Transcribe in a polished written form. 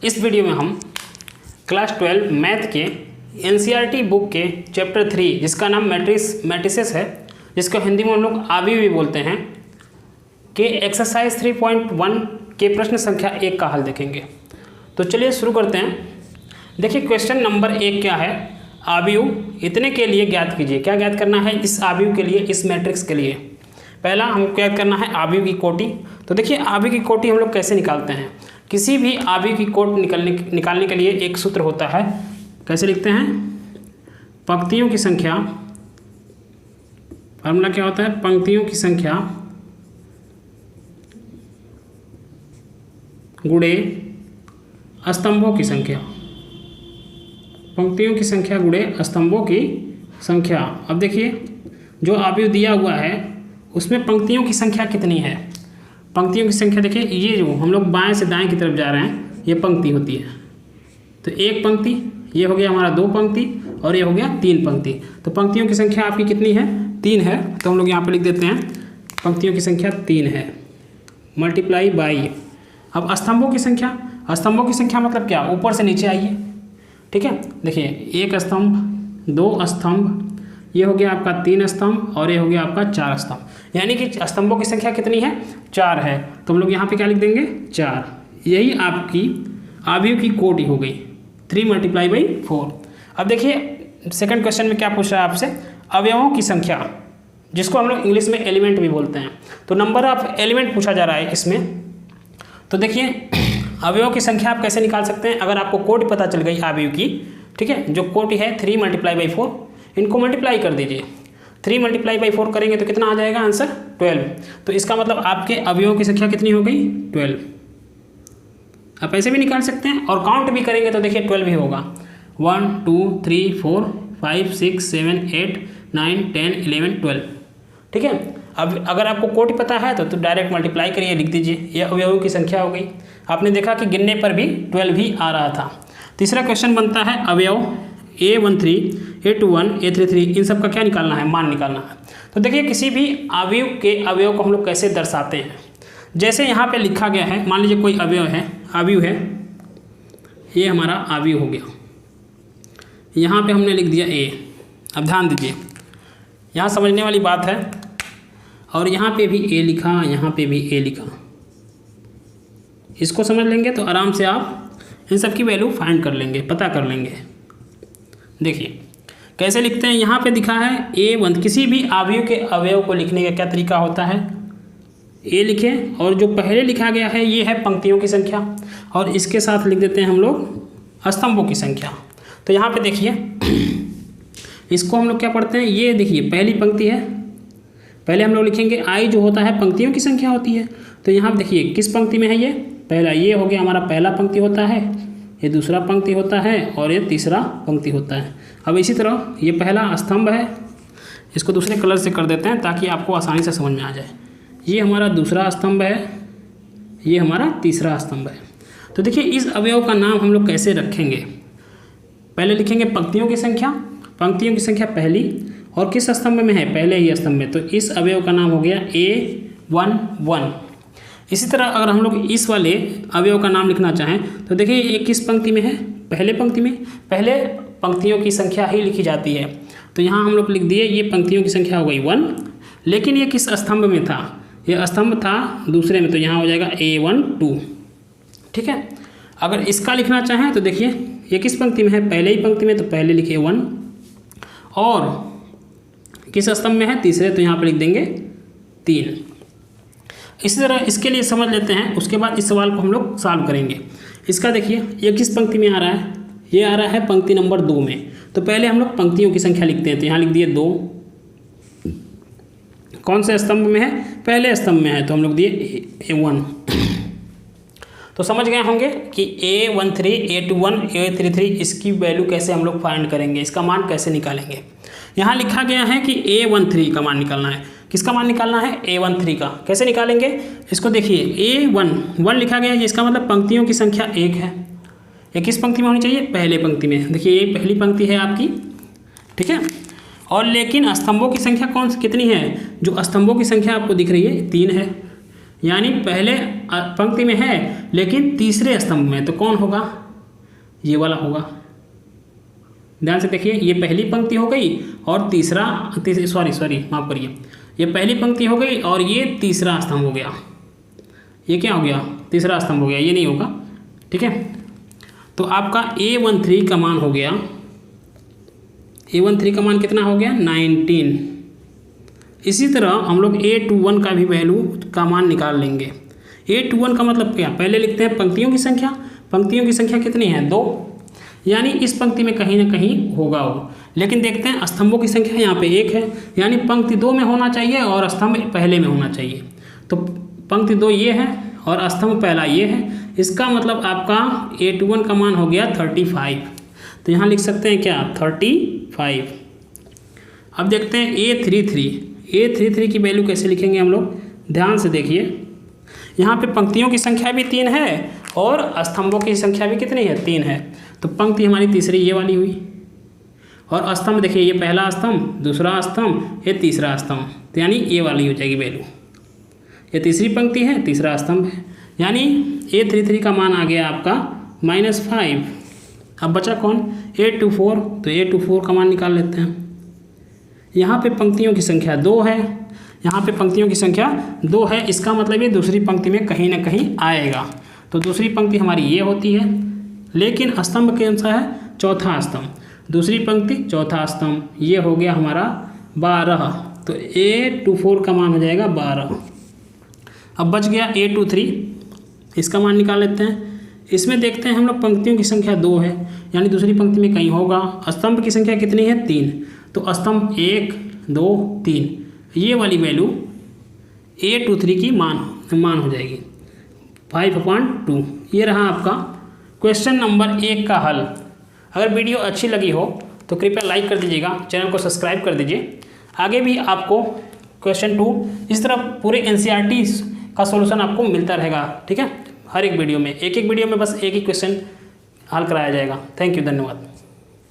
इस वीडियो में हम क्लास 12 मैथ के एनसीईआरटी बुक के चैप्टर 3 जिसका नाम मैट्रिसेस है, जिसको हिंदी में हम लोग आवी भी बोलते हैं, के एक्सरसाइज 3.1 के प्रश्न संख्या 1 का हल देखेंगे। तो चलिए शुरू करते हैं। देखिए क्वेश्चन नंबर 1 क्या है, आव्यूह इतने के लिए ज्ञात कीजिए। क्या ज्ञात करना है इस आव्यूह के लिए, इस मैट्रिक्स के लिए? पहला हम ज्ञात करना है आव्यूह की कोटि। तो देखिए आव्यूह की कोटि हम लोग कैसे निकालते हैं। किसी भी आव्यूह की कोटि निकालने के लिए एक सूत्र होता है। कैसे लिखते हैं? पंक्तियों की संख्या, फार्मूला क्या होता है? पंक्तियों की संख्या गुणे स्तंभों की संख्या। पंक्तियों की संख्या गुणे स्तंभों की संख्या। अब देखिए जो आव्यूह दिया हुआ है उसमें पंक्तियों की संख्या कितनी है। पंक्तियों की संख्या देखिए, ये जो हम लोग बाएं से दाएं की तरफ जा रहे हैं ये पंक्ति होती है। तो एक पंक्ति, ये हो गया हमारा 2 पंक्ति और ये हो गया 3 पंक्ति। तो पंक्तियों की संख्या आपकी कितनी है? 3 है। तो हम लोग यहाँ पे लिख देते हैं पंक्तियों की संख्या 3 है, मल्टीप्लाई बाई। अब स्तंभों की संख्या, स्तंभों की संख्या मतलब क्या? ऊपर से नीचे आइए, ठीक है। देखिए 1 स्तंभ, 2 स्तंभ, ये हो गया आपका 3 स्तंभ और ये हो गया आपका 4 स्तंभ। यानी कि स्तंभों की संख्या कितनी है? 4 है। तो हम लोग यहाँ पे क्या लिख देंगे? 4। यही आपकी आव्यूह की कोटि हो गई, 3 मल्टीप्लाई बाई 4। अब देखिए सेकंड क्वेश्चन में क्या पूछ रहा है आपसे, अवयवों की संख्या, जिसको हम लोग इंग्लिश में एलिमेंट भी बोलते हैं। तो नंबर ऑफ एलिमेंट पूछा जा रहा है इसमें। तो देखिए अवयवों की संख्या आप कैसे निकाल सकते हैं? अगर आपको कोटि पता चल गई आव्यूह की, ठीक है, जो कोटि है 3 मल्टीप्लाई बाई 4, इनको मल्टीप्लाई कर दीजिए। 3 मल्टीप्लाई बाई 4 करेंगे तो कितना आ जाएगा आंसर? 12। तो इसका मतलब आपके अवयवों की संख्या कितनी हो गई? 12। आप ऐसे भी निकाल सकते हैं और काउंट भी करेंगे तो देखिए 12 ही होगा। 1 2 3 4 5 6 7 8 9 10 11 12, ठीक है। अब अगर आपको कोटि पता है तो डायरेक्ट मल्टीप्लाई करिए, लिख दीजिए, ये अवयवों की संख्या हो गई। आपने देखा कि गिनने पर भी 12 ही आ रहा था। तीसरा क्वेश्चन बनता है अवयव A13, A21, A33, इन सब का क्या निकालना है? मान निकालना है। तो देखिए किसी भी आव्यूह के अवयव को हम लोग कैसे दर्शाते हैं। जैसे यहाँ पे लिखा गया है, मान लीजिए कोई अवयव है, आव्यूह है, ये हमारा आव्यूह हो गया। यहाँ पे हमने लिख दिया A। अब ध्यान दीजिए, यहाँ समझने वाली बात है। और यहाँ पे भी A लिखा, यहाँ पे भी A लिखा। इसको समझ लेंगे तो आराम से आप इन सब की वैल्यू फाइंड कर लेंगे, पता कर लेंगे। देखिए कैसे लिखते हैं, यहाँ पे दिखा है A1। किसी भी आव्यूह के अवयव को लिखने का क्या तरीका होता है? A लिखें और जो पहले लिखा गया है ये है पंक्तियों की संख्या और इसके साथ लिख देते हैं हम लोग स्तंभों की संख्या। तो यहाँ पे देखिए इसको हम लोग क्या पढ़ते हैं, ये देखिए पहली पंक्ति है, पहले हम लोग लिखेंगे I जो होता है पंक्तियों की संख्या होती है। तो यहाँ पे देखिए किस पंक्ति में है ये? पहला, ये हो गया हमारा पहला पंक्ति होता है, ये दूसरा पंक्ति होता है और ये तीसरा पंक्ति होता है। अब इसी तरह ये पहला स्तंभ है, इसको दूसरे कलर से कर देते हैं ताकि आपको आसानी से समझ में आ जाए। ये हमारा दूसरा स्तंभ है, ये हमारा तीसरा स्तंभ है। तो देखिए इस अवयव का नाम हम लोग कैसे रखेंगे? पहले लिखेंगे पंक्तियों की संख्या, पंक्तियों की संख्या पहली, और किस स्तंभ में है? पहले ही स्तंभ में। तो इस अवयव का नाम हो गया A11। इसी तरह अगर हम लोग इस वाले अवयव का नाम लिखना चाहें तो देखिए ये किस पंक्ति में है? पहले पंक्ति में। पहले पंक्तियों की संख्या ही लिखी जाती है। तो यहाँ हम लोग लिख दिए ये पंक्तियों की संख्या हो गई 1, लेकिन ये किस स्तंभ में था? ये स्तंभ था दूसरे में, तो यहाँ हो जाएगा A12, ठीक है। अगर इसका लिखना चाहें तो देखिए ये किस पंक्ति में है? पहले ही पंक्ति में, तो पहले लिखे 1, और किस स्तंभ में है? तीसरे, तो यहाँ पर लिख देंगे 3। इसी तरह इसके लिए समझ लेते हैं, उसके बाद इस सवाल को हम लोग सॉल्व करेंगे। इसका देखिए ये किस पंक्ति में आ रहा है? ये आ रहा है पंक्ति नंबर 2 में। तो पहले हम लोग पंक्तियों की संख्या लिखते हैं, तो यहाँ लिख दिए 2। कौन से स्तंभ में है? पहले स्तंभ में है, तो हम लोग दिए A1। तो समझ गए होंगे कि A13, A21, A33 इसकी वैल्यू कैसे हम लोग फाइंड करेंगे, इसका मान कैसे निकालेंगे। यहाँ लिखा गया है कि A13 का मान निकालना है। किसका मान निकालना है? A13 का। कैसे निकालेंगे इसको? देखिए A1 लिखा गया है, इसका मतलब पंक्तियों की संख्या 1 है। ये किस पंक्ति में होनी चाहिए? पहले पंक्ति में। देखिए ये पहली पंक्ति है आपकी, ठीक है। और लेकिन स्तंभों की संख्या कितनी है? जो स्तंभों की संख्या आपको दिख रही है 3 है, यानी पहले पंक्ति में है लेकिन तीसरे स्तंभ में, तो कौन होगा? ये वाला होगा। ध्यान से देखिए, ये पहली पंक्ति हो गई और सॉरी माफ़ करिए, ये पहली पंक्ति हो गई और ये तीसरा स्तंभ हो गया। ये क्या हो गया? तीसरा स्तंभ हो गया, ये नहीं होगा। ठीक है, तो आपका A13 का मान हो गया, A13 का मान कितना हो गया? 19। इसी तरह हम लोग A21 का भी वैल्यू का मान निकाल लेंगे। A21 का मतलब क्या? पहले लिखते हैं पंक्तियों की संख्या। पंक्तियों की संख्या कितनी है? 2, यानी इस पंक्ति में कहीं ना कहीं होगा वो। लेकिन देखते हैं स्तंभों की संख्या यहाँ पे 1 है, यानी पंक्ति 2 में होना चाहिए और स्तंभ पहले में होना चाहिए। तो पंक्ति 2 ये है और स्तंभ पहला ये है। इसका मतलब आपका A21 का मान हो गया 35। तो यहाँ लिख सकते हैं क्या? 35। अब देखते हैं A33 की वैल्यू कैसे लिखेंगे हम लोग? ध्यान से देखिए, यहाँ पे पंक्तियों की संख्या भी 3 है और स्तंभों की संख्या भी कितनी है? 3 है। तो पंक्ति हमारी तीसरी ये वाली हुई और स्तंभ देखिए, ये पहला स्तंभ, दूसरा स्तंभ, ये तीसरा स्तंभ, तो यानी ये वाली हो जाएगी वैल्यू। ये तीसरी पंक्ति है, तीसरा स्तंभ है, यानी A33 का मान आ गया आपका -5। अब बचा कौन? A24। तो A24 का मान निकाल लेते हैं। यहाँ पे पंक्तियों की संख्या 2 है, यहाँ पे पंक्तियों की संख्या 2 है, इसका मतलब ये दूसरी पंक्ति में कहीं ना कहीं आएगा। तो दूसरी पंक्ति हमारी ये होती है, लेकिन स्तंभ कौन सा है? चौथा स्तंभ। दूसरी पंक्ति चौथा स्तंभ, ये हो गया हमारा 12। तो A24 का मान हो जाएगा 12। अब बच गया A23, इसका मान निकाल लेते हैं। इसमें देखते हैं हम लोग पंक्तियों की संख्या 2 है, यानी दूसरी पंक्ति में कहीं होगा। स्तंभ की संख्या कितनी है? 3। तो स्तंभ 1, 2, 3, ये वाली वैल्यू A23 की मान हो जाएगी 5/2। ये रहा आपका क्वेश्चन नंबर 1 का हल। अगर वीडियो अच्छी लगी हो तो कृपया लाइक कर दीजिएगा, चैनल को सब्सक्राइब कर दीजिए। आगे भी आपको क्वेश्चन 2 इस तरह पूरे NCERT का सॉल्यूशन आपको मिलता रहेगा। ठीक है, हर एक वीडियो में, एक वीडियो में बस एक ही क्वेश्चन हल कराया जाएगा। थैंक यू, धन्यवाद।